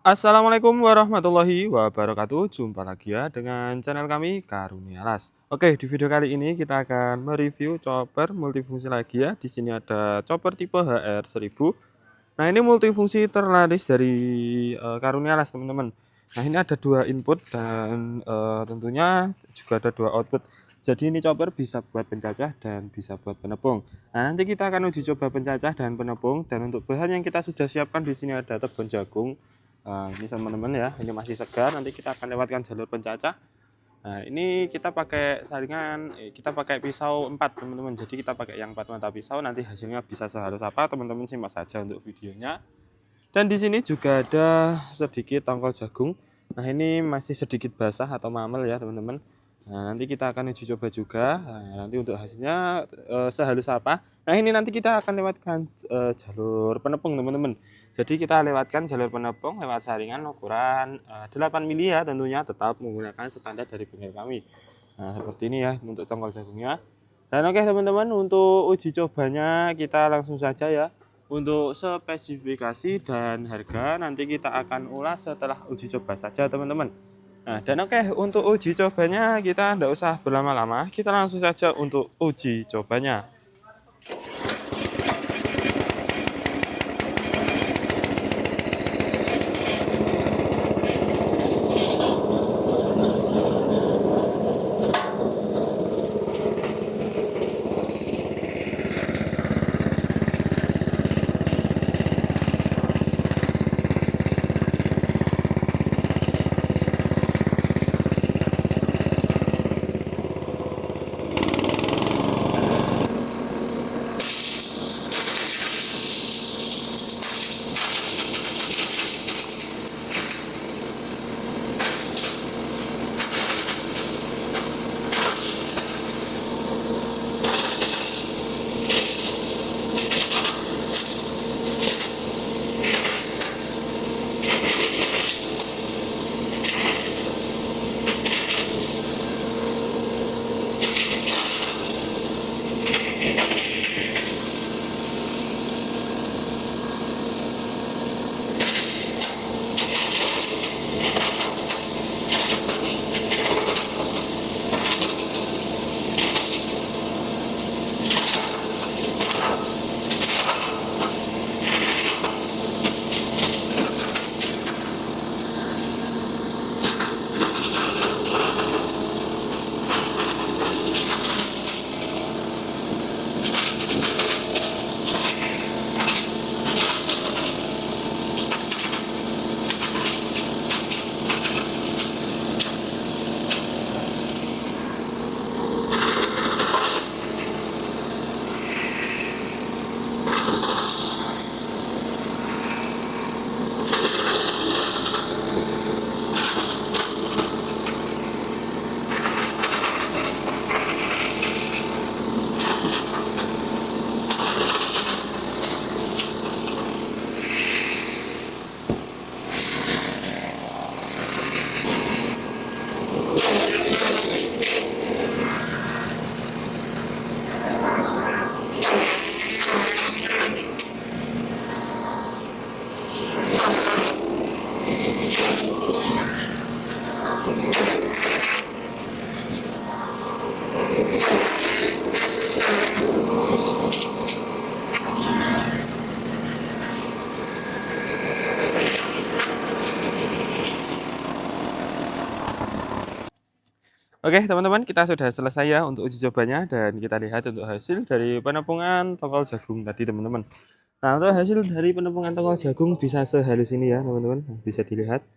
Assalamualaikum warahmatullahi wabarakatuh. Jumpa lagi ya dengan channel kami Karunia Las. Oke, di video kali ini kita akan mereview chopper multifungsi lagi ya. Di sini ada chopper tipe HR1000. Nah, ini multifungsi terlaris dari Karunia Las, teman-teman. Nah, ini ada dua input dan tentunya juga ada dua output. Jadi ini chopper bisa buat pencacah dan bisa buat penepung. Nah, nanti kita akan uji coba pencacah dan penepung, dan untuk bahan yang kita sudah siapkan di sini ada tepung jagung. Ini teman-teman ya, ini masih segar, nanti kita akan lewatkan jalur pencacah. Nah, ini kita pakai saringan, kita pakai pisau 4 teman-teman. Jadi kita pakai yang 4 mata pisau, nanti hasilnya bisa sehalus apa, teman-teman simak saja untuk videonya. Dan di sini juga ada sedikit tongkol jagung. Nah, ini masih sedikit basah atau mamel ya teman-teman. Nah, nanti kita akan uji coba juga. Nah, nanti untuk hasilnya sehalus apa. Nah, ini nanti kita akan lewatkan jalur penepung teman-teman. Jadi kita lewatkan jalur penepung lewat saringan ukuran 8 mili ya, tentunya tetap menggunakan standar dari bengkel kami. Nah, seperti ini ya untuk tongkol jagungnya. Dan oke teman-teman, untuk uji cobanya kita langsung saja ya. Untuk spesifikasi dan harga nanti kita akan ulas setelah uji coba saja teman-teman. Nah, dan oke, untuk uji cobanya kita tidak usah berlama-lama, kita langsung saja untuk uji cobanya. Oke teman-teman, kita sudah selesai ya untuk uji cobanya, dan kita lihat untuk hasil dari penepungan tongkol jagung tadi teman-teman. Nah, untuk hasil dari penepungan tongkol jagung bisa sehalus ini ya teman-teman, bisa dilihat.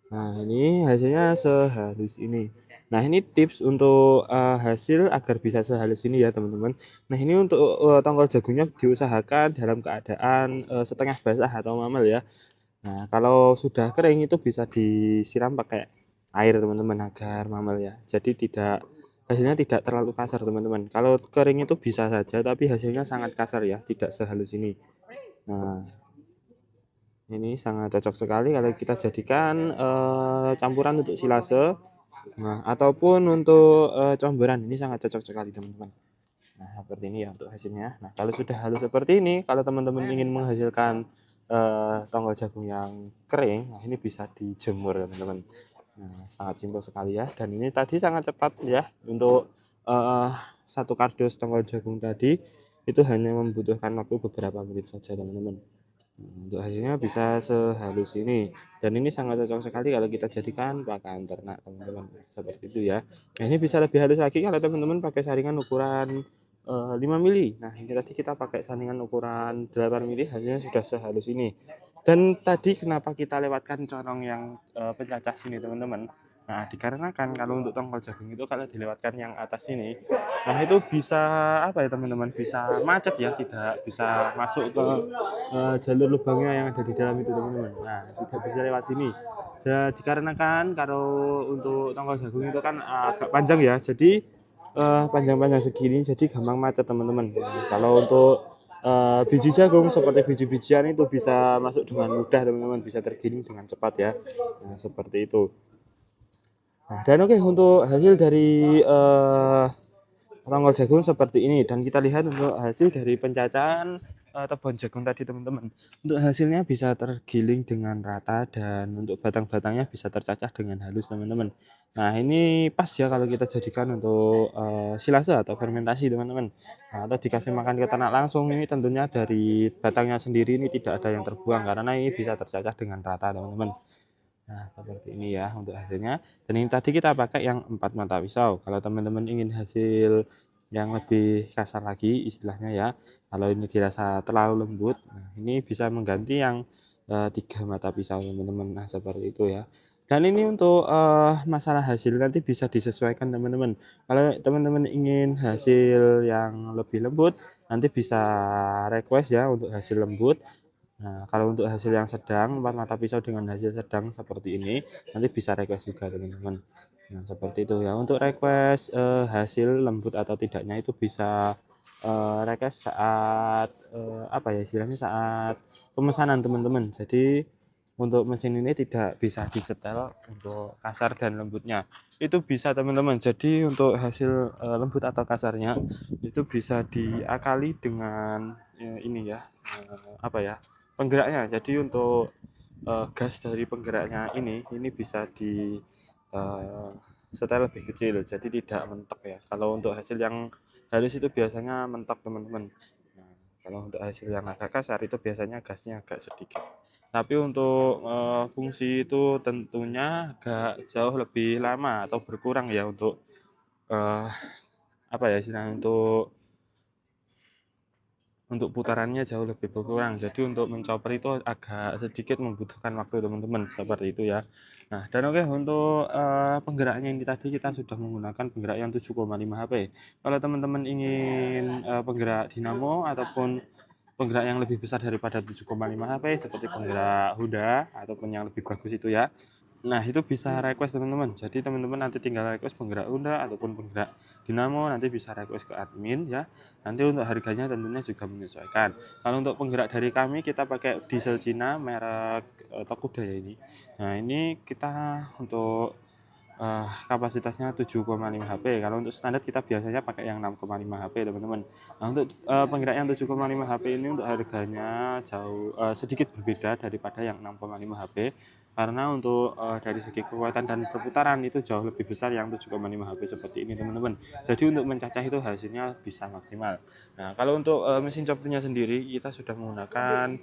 Nah, ini hasilnya sehalus ini. Nah, ini tips untuk hasil agar bisa sehalus ini ya teman-teman. Nah, ini untuk tongkol jagungnya diusahakan dalam keadaan setengah basah atau mamel ya. Nah, kalau sudah kering itu bisa disiram pakai air teman-teman agar mamel ya. Jadi hasilnya tidak terlalu kasar teman-teman. Kalau kering itu bisa saja, tapi hasilnya sangat kasar ya, tidak sehalus ini. Nah, ini sangat cocok sekali kalau kita jadikan campuran untuk silase, nah ataupun untuk comberan. Ini sangat cocok sekali teman-teman. Nah, seperti ini ya untuk hasilnya. Nah, kalau sudah halus seperti ini, kalau teman-teman ingin menghasilkan tonggol jagung yang kering, nah ini bisa dijemur teman-teman. Nah, sangat simpel sekali ya, dan ini tadi sangat cepat ya untuk, eee, 1 kardus tonggol jagung tadi, itu hanya membutuhkan waktu beberapa menit saja teman-teman. Untuk hasilnya bisa sehalus ini, dan ini sangat cocok sekali kalau kita jadikan pakan ternak teman-teman, seperti itu ya. Nah ini bisa lebih halus lagi kalau teman-teman pakai saringan ukuran 5 mili. Nah ini tadi kita pakai saringan ukuran 8 mili, hasilnya sudah sehalus ini. Dan tadi kenapa kita lewatkan corong yang pencacah sini teman-teman, nah dikarenakan kalau untuk tongkol jagung itu kalau dilewatkan yang atas ini, nah itu bisa apa ya teman-teman, bisa macet ya, tidak bisa masuk ke jalur lubangnya yang ada di dalam itu teman-teman. Nah tidak bisa lewat sini. Dan dikarenakan kalau untuk tongkol jagung itu kan agak panjang ya, jadi panjang-panjang segini jadi gampang macet teman-teman. Kalau untuk biji jagung seperti biji-bijian itu bisa masuk dengan mudah teman-teman, bisa tergiling dengan cepat ya. Nah seperti itu. Nah dan oke, untuk hasil dari tonggol jagung seperti ini, dan kita lihat untuk hasil dari pencacahan tebon jagung tadi teman-teman. Untuk hasilnya bisa tergiling dengan rata dan untuk batang-batangnya bisa tercacah dengan halus teman-teman. Nah ini pas ya kalau kita jadikan untuk silase atau fermentasi teman-teman. Nah, atau dikasih makan ke ternak langsung, ini tentunya dari batangnya sendiri ini tidak ada yang terbuang karena ini bisa tercacah dengan rata teman-teman. Nah, seperti ini ya untuk hasilnya. Dan ini tadi kita pakai yang 4 mata pisau. Kalau teman-teman ingin hasil yang lebih kasar lagi istilahnya ya, kalau ini dirasa terlalu lembut, nah ini bisa mengganti yang 3 mata pisau teman-teman. Nah, seperti itu ya. Dan ini untuk masalah hasil nanti bisa disesuaikan teman-teman. Kalau teman-teman ingin hasil yang lebih lembut, nanti bisa request ya untuk hasil lembut. Nah, kalau untuk hasil yang sedang, 4 mata pisau dengan hasil sedang seperti ini, nanti bisa request juga teman-teman. Nah, seperti itu ya. Untuk request hasil lembut atau tidaknya itu bisa request saat apa ya istilahnya, saat pemesanan teman-teman. Jadi untuk mesin ini tidak bisa disetel untuk kasar dan lembutnya. Itu bisa teman-teman. Jadi untuk hasil lembut atau kasarnya itu bisa diakali dengan ini ya, apa ya, penggeraknya. Jadi untuk gas dari penggeraknya ini bisa di setel lebih kecil, jadi tidak mentok ya. Kalau untuk hasil yang halus itu biasanya mentok teman-teman. Nah, kalau untuk hasil yang agak kasar itu biasanya gasnya agak sedikit. Tapi untuk fungsi itu tentunya agak jauh lebih lama atau berkurang ya untuk eh, apa ya istilahnya, untuk putarannya jauh lebih berkurang. Jadi untuk mencoper itu agak sedikit membutuhkan waktu teman-teman, seperti itu ya. Nah dan oke, untuk penggeraknya ini tadi kita sudah menggunakan penggerak yang 7,5 HP. Kalau teman-teman ingin penggerak dinamo ataupun penggerak yang lebih besar daripada 7,5 HP seperti penggerak Honda ataupun yang lebih bagus itu ya, nah, itu bisa request teman-teman. Jadi teman-teman nanti tinggal request penggerak Honda ataupun penggerak dinamo, nanti bisa request ke admin ya. Nanti untuk harganya tentunya juga menyesuaikan. Kalau untuk penggerak dari kami kita pakai diesel Cina merek Tokuda ya ini. Nah, ini kita untuk kapasitasnya 7,5 HP. Kalau untuk standar kita biasanya pakai yang 6,5 HP teman-teman. Nah, untuk penggerak yang 7,5 HP ini untuk harganya jauh sedikit berbeda daripada yang 6,5 HP. Karena untuk dari segi kekuatan dan perputaran itu jauh lebih besar yang 7,5 HP seperti ini teman-teman. Jadi untuk mencacah itu hasilnya bisa maksimal. Nah, kalau untuk mesin choppernya sendiri kita sudah menggunakan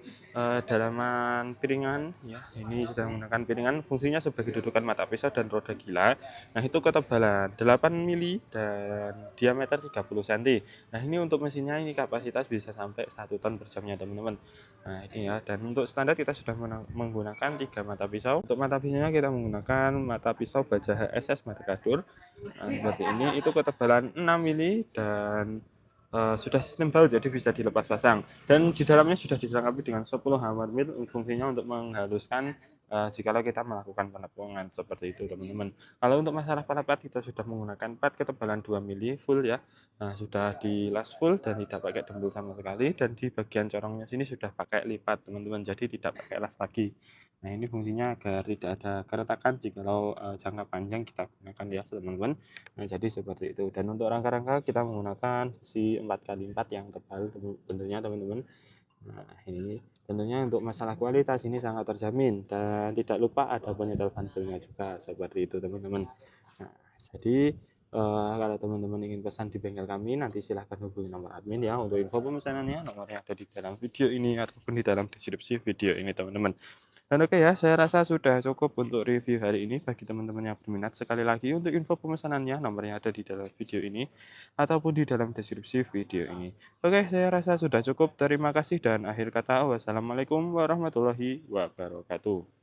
dalaman piringan ya. Ini sudah menggunakan piringan, fungsinya sebagai dudukan mata pisau dan roda gila. Nah, itu ketebalan 8 mili dan diameter 30 cm. Nah, ini untuk mesinnya ini kapasitas bisa sampai 1 ton per jamnya teman-teman. Nah, ini ya. Dan untuk standar kita sudah menggunakan 3 mata pisau. Untuk mata pisaunya kita menggunakan mata pisau baja HSS Mercadur. Nah, seperti ini. Itu ketebalan 6 mili dan sudah sistem baut, jadi bisa dilepas pasang. Dan di dalamnya sudah dilengkapi dengan 10 hammer mill, fungsinya untuk menghaluskan jikalau kita melakukan penepungan seperti itu teman-teman. Kalau untuk masalah plat kita sudah menggunakan plat ketebalan 2 mili full ya. Nah, sudah dilas full dan tidak pakai dembul sama sekali, dan di bagian corongnya sini sudah pakai lipat teman-teman, jadi tidak pakai las lagi. Nah, ini fungsinya agar tidak ada keretakan jikalau jangka panjang kita gunakan ya teman-teman. Nah, jadi seperti itu. Dan untuk rangka-rangka kita menggunakan besi 4x4 yang tebal tentunya teman-teman. Nah, ini tentunya untuk masalah kualitas ini sangat terjamin dan tidak lupa ada penyetel bundle-nya juga, seperti itu teman-teman. Nah, jadi, kalau teman-teman ingin pesan di bengkel kami, nanti silahkan hubungi nomor admin ya untuk info pemesanannya, nomornya ada di dalam video ini ataupun di dalam deskripsi video ini teman-teman. Dan oke ya, saya rasa sudah cukup untuk review hari ini bagi teman-teman yang berminat. Sekali lagi untuk info pemesanannya, nomornya ada di dalam video ini ataupun di dalam deskripsi video ini. Oke, saya rasa sudah cukup. Terima kasih dan akhir kata, wassalamualaikum warahmatullahi wabarakatuh.